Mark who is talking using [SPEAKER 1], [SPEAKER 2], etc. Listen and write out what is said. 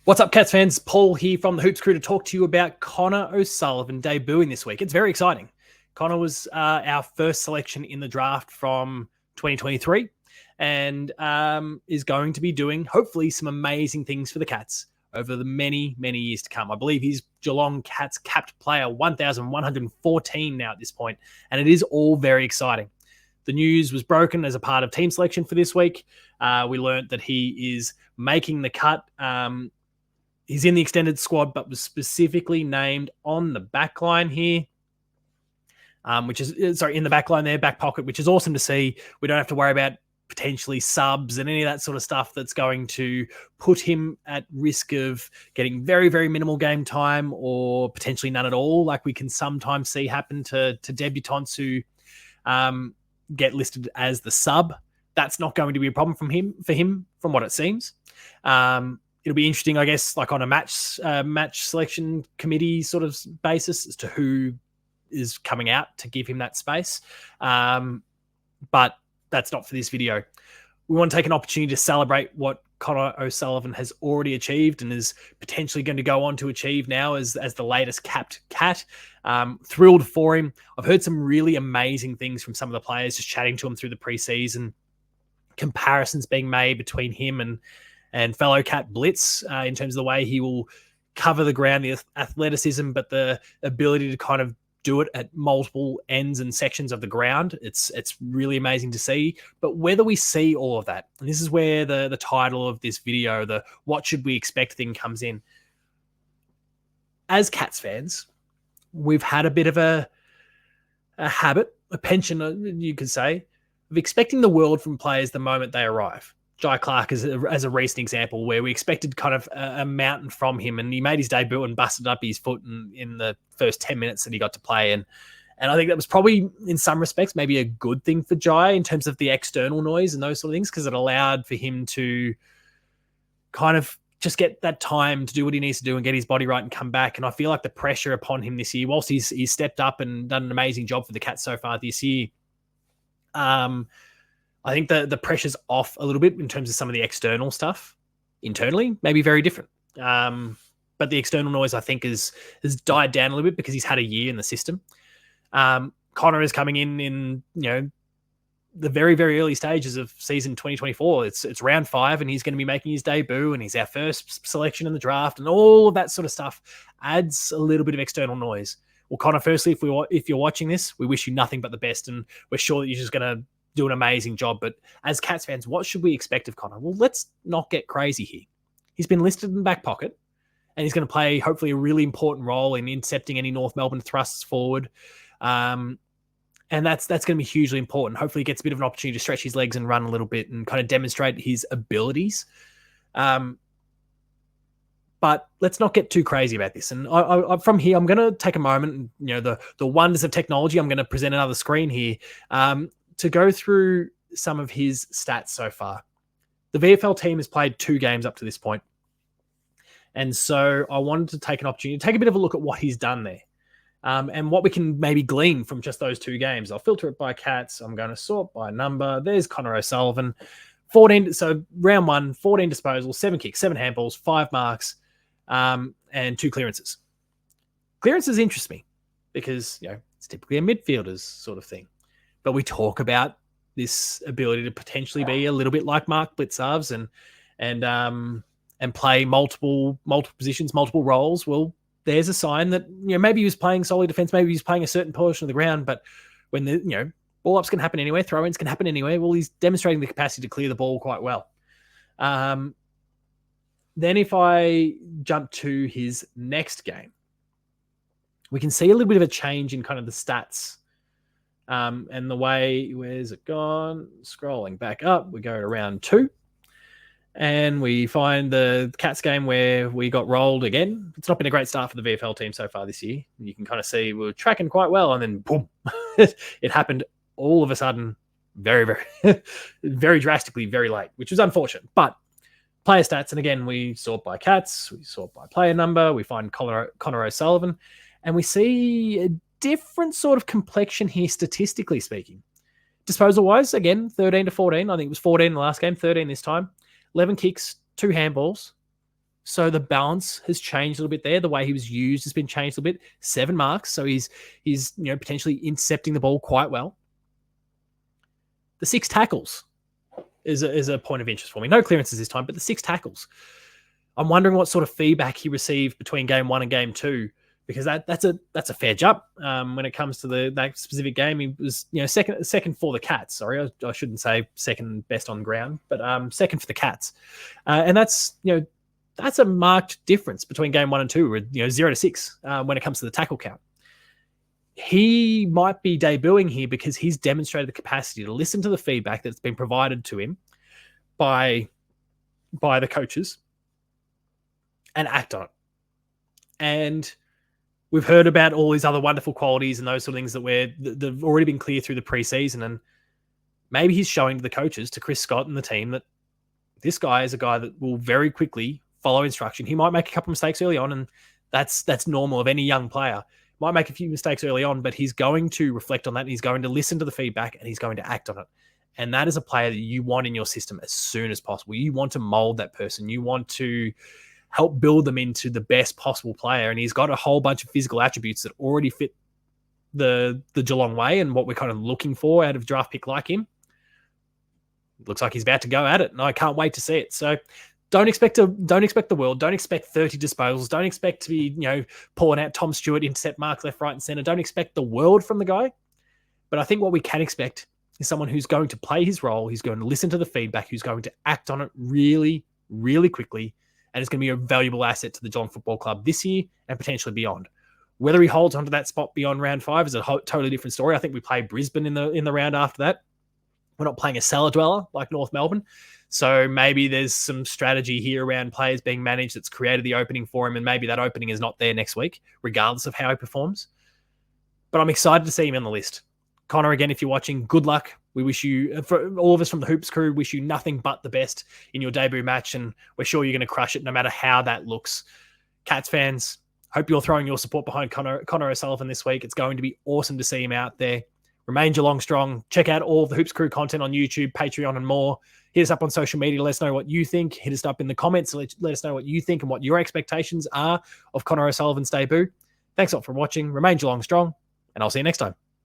[SPEAKER 1] What's up, Cats fans? Paul here from the Hoops Crew to talk to you about Connor O'Sullivan debuting this week. It's very exciting. Connor was our first selection in the draft from 2023 and is going to be doing, hopefully, some amazing things for the Cats over the many, many years to come. I believe he's Geelong Cats capped player 1,114 now at this point, and it is all very exciting. The news was broken as a part of team selection for this week. We learned that he is making the cut. He's in the extended squad, but was specifically named on the back line here, which is, in the back line there, back pocket, which is awesome to see. We don't have to worry about potentially subs and any of that sort of stuff that's going to put him at risk of getting very, very minimal game time or potentially none at all, like we can sometimes see happen to debutants who get listed as the sub. That's not going to be a problem for him, from what it seems. It'll be interesting, I guess, like on a match selection committee sort of basis as to who is coming out to give him that space. But that's not for this video. We want to take an opportunity to celebrate what Connor O'Sullivan has already achieved and is potentially going to go on to achieve now as the latest capped Cat. Thrilled for him. I've heard some really amazing things from some of the players, just chatting to him through the preseason. Comparisons being made between him and fellow Cat Blitz in terms of the way he will cover the ground, the athleticism, but the ability to kind of do it at multiple ends and sections of the ground. It's really amazing to see. But whether we see all of that, and this is where the title of this video, the what should we expect thing comes in. As Cats fans, we've had a bit of a habit, a penchant, you could say, of expecting the world from players the moment they arrive. Jai Clark as a recent example where we expected kind of a mountain from him, and he made his debut and busted up his foot in the first 10 minutes that he got to play. And I think that was probably, in some respects, maybe a good thing for Jai in terms of the external noise and those sort of things, because it allowed for him to kind of just get that time to do what he needs to do and get his body right and come back. And I feel like the pressure upon him this year, whilst he's stepped up and done an amazing job for the Cats so far this year, I think the pressure's off a little bit in terms of some of the external stuff. Internally, maybe very different. But the external noise, I think, has died down a little bit because he's had a year in the system. Connor is coming in the very, very early stages of season 2024. It's round 5, and he's going to be making his debut, and he's our first selection in the draft, and all of that sort of stuff adds a little bit of external noise. Well, Connor, firstly, if you're watching this, we wish you nothing but the best, and we're sure that you're just going to do an amazing job. But as Cats fans, what should we expect of Connor? Well, let's not get crazy here. He's been listed in the back pocket, and he's going to play hopefully a really important role in intercepting any North Melbourne thrusts forward. And that's going to be hugely important. Hopefully he gets a bit of an opportunity to stretch his legs and run a little bit and kind of demonstrate his abilities. But let's not get too crazy about this. And I from here, I'm going to take a moment, and, the wonders of technology. I'm going to present another screen here to go through some of his stats so far. The VFL team has played 2 games up to this point. And so I wanted to take an opportunity to take a bit of a look at what he's done there and what we can maybe glean from just those 2 games. I'll filter it by Cats. I'm going to sort by number. There's Connor O'Sullivan. 14. So round 1, 14 disposals, 7 kicks, 7 handballs, 5 marks, and 2 clearances. Clearances interest me because, it's typically a midfielder's sort of thing. But we talk about this ability to potentially be a little bit like Mark Blitzarves and play multiple positions, multiple roles. Well, there's a sign that maybe he was playing solely defense, maybe he's playing a certain portion of the ground. But when the ball ups can happen anywhere, throw-ins can happen anywhere. Well, he's demonstrating the capacity to clear the ball quite well. Then if I jump to his next game, we can see a little bit of a change in kind of the stats. And the way, where's it gone? Scrolling back up, we go to round 2. And we find the Cats game where we got rolled again. It's not been a great start for the VFL team so far this year. You can kind of see we're tracking quite well, and then boom, it happened all of a sudden, very, very, very drastically, very late, which was unfortunate. But player stats, and again, we sort by Cats, we sort by player number, we find Connor O'Sullivan, and we see a different sort of complexion here, statistically speaking. Disposal-wise, again, 13 to 14. I think it was 14 in the last game, 13 this time. 11 kicks, 2 handballs, So the balance has changed a little bit there. The way he was used has been changed a little bit. 7 marks, so he's potentially intercepting the ball quite well. The 6 tackles is a point of interest for me. No clearances this time, but the 6 tackles. I'm wondering what sort of feedback he received between game 1 and game 2, because that's a fair jump when it comes to that specific game. He was second for the Cats. Sorry, I shouldn't say second best on ground, but second for the Cats, and that's a marked difference between game 1 and 2, 0 to 6 when it comes to the tackle count. He might be debuting here because he's demonstrated the capacity to listen to the feedback that's been provided to him by the coaches and act on it. And we've heard about all these other wonderful qualities and those sort of things that have already been clear through the preseason. And maybe he's showing to the coaches, to Chris Scott and the team, that this guy is a guy that will very quickly follow instruction. He might make a couple of mistakes early on, and that's normal of any young player. Might make a few mistakes early on, but he's going to reflect on that, and he's going to listen to the feedback, and he's going to act on it. And that is a player that you want in your system as soon as possible. You want to mold that person. You want to help build them into the best possible player. And he's got a whole bunch of physical attributes that already fit the Geelong way and what we're kind of looking for out of a draft pick like him. Looks like he's about to go at it, and I can't wait to see it. So don't expect the world. Don't expect 30 disposals. Don't expect to be, pulling out Tom Stewart, intercept marks left, right, and center. Don't expect the world from the guy. But I think what we can expect is someone who's going to play his role, who's going to listen to the feedback, who's going to act on it really, really quickly, and it's going to be a valuable asset to the Geelong Football Club this year and potentially beyond. Whether he holds onto that spot beyond round 5 is a totally different story. I think we play Brisbane in the round after that. We're not playing a cellar dweller like North Melbourne. So maybe there's some strategy here around players being managed that's created the opening for him, and maybe that opening is not there next week, regardless of how he performs. But I'm excited to see him on the list. Connor, again, if you're watching, good luck. We wish you, for all of us from the Hoops crew, wish you nothing but the best in your debut match, and we're sure you're going to crush it no matter how that looks. Cats fans, hope you're throwing your support behind Connor O'Sullivan this week. It's going to be awesome to see him out there. Remain Geelong strong. Check out all of the Hoops crew content on YouTube, Patreon, and more. Hit us up on social media. Let us know what you think. Hit us up in the comments. Let us know what you think and what your expectations are of Connor O'Sullivan's debut. Thanks a lot for watching. Remain Geelong strong, and I'll see you next time.